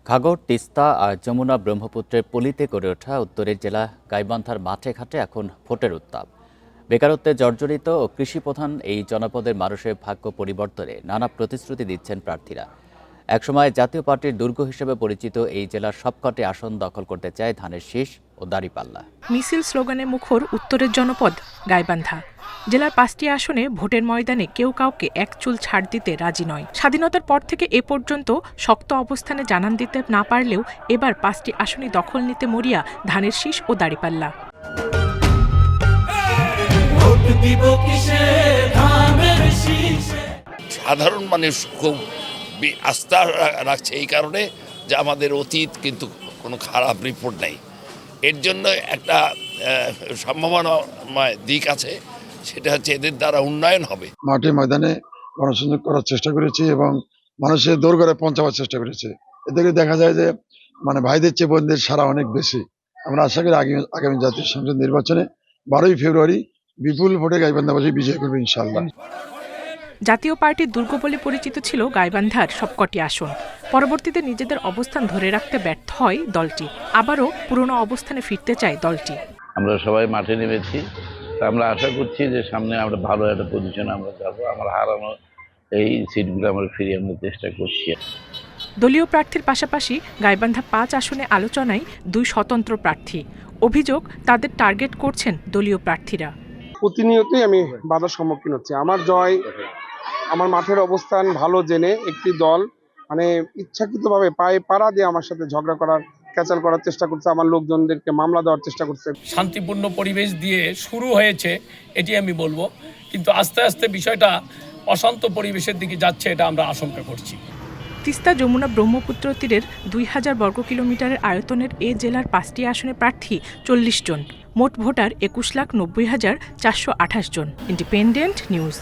ঘাগর, তিস্তা আর যমুনা ব্রহ্মপুত্রের পলিতে গড়ে ওঠা উত্তরের জেলা গাইবান্ধার মাঠে ঘাটে এখন ভোটের উত্তাপ। বেকারত্বে জর্জরিত ও কৃষিপ্রধান এই জনপদের মানুষের ভাগ্য পরিবর্তনে নানা প্রতিশ্রুতি দিচ্ছেন প্রার্থীরা। একসময় জাতীয় পার্টির দুর্গ হিসেবে পরিচিত এই জেলার সবকটি আসন দখল করতে চায় ধানের শীষ ও দাঁড়িপাল্লা। মিছিল স্লোগানে মুখর উত্তরের জনপদ গাইবান্ধা। জেলার 5টি আসনে ভোটের ময়দানে কেউ কাউকে এক চুল ছাড় দিতে রাজি নয়। স্বাধীনতার পর থেকে এ পর্যন্ত শক্ত অবস্থানে জানান দিতে না পারলেও এবার 5টি আসনই দখল নিতে মরিয়া ধানের শীষ ও দাঁড়িপাল্লা। সাধারণ মানুষ খুব আস্থা রাখছে এই কারণে যে আমাদের অতীত কিন্তু কোনো খারাপ রিপোর্ট নেই। এর জন্য একটা সম্ভাবনাময় দিক আছে, সেটা হচ্ছে এদের দ্বারা উন্নয়ন হবে। মাঠে ময়দানে গণসংযোগ করার চেষ্টা করেছি এবং মানুষের দোরগোড়ায় পৌঁছাবার চেষ্টা করেছে। এতে দেখা যায় যে ভাইদের চেয়ে বোনদের সারা অনেক বেশি। আমরা আশা করি আগামী জাতীয় সংসদ নির্বাচনে 12ই ফেব্রুয়ারি বিপুল ভোটে গাইবান্ধাবাসী বিজয় করবে ইনশাআল্লাহ। জাতীয় পার্টির দুর্গ বলে পরিচিত ছিল গাইবান্ধার সবকটি আসন। পরবর্তীতে নিজেদের অবস্থান ধরে রাখতে ব্যর্থ হয় দলটি। আবারও পুরনো অবস্থানে ফিরতে চায় দলটি। আমরা সবাই মাঠে নেমেছি। আমরা আশা করছি যে সামনে আমরা ভালো একটা পজিশনে আমরা যাবো। আমার হারানো এই সিটগুলো আমরা ফিরিয়ে আনতে চেষ্টা করছি। দলীয় প্রার্থীর পাশাপাশি গাইবান্ধা 5 আসনে আলোচনায় 2 স্বতন্ত্র প্রার্থী। অভিযোগ, তাদের টার্গেট করছেন দলীয় প্রার্থীরা। প্রতিনিয়তই আমি বাধার সম্মুখীন হচ্ছি। আমার জয়, আমার মাঠের অবস্থান ভালো জেনে একটি দল ইচ্ছাকৃতভাবে পায়ে পাড়া দিয়ে আমার সাথে ঝগড়া করার, ক্যাচাল করার চেষ্টা করছে, আমার লোকজনদেরকে মামলা দেওয়ার চেষ্টা করছে। শান্তিপূর্ণ পরিবেশ দিয়ে শুরু হয়েছে এটি আমি বলবো, কিন্তু আস্তে আস্তে বিষয়টা অশান্ত পরিবেশের দিকে যাচ্ছে, এটা আমরা আশঙ্কা করছি। তিস্তা যমুনা ব্রহ্মপুত্র তীরের 2000 বর্গ কিলোমিটারের আয়তনের এ জেলার 5টি আসনে প্রার্থী 40 জন। মোট ভোটার 21,90,428 জন। Independent news.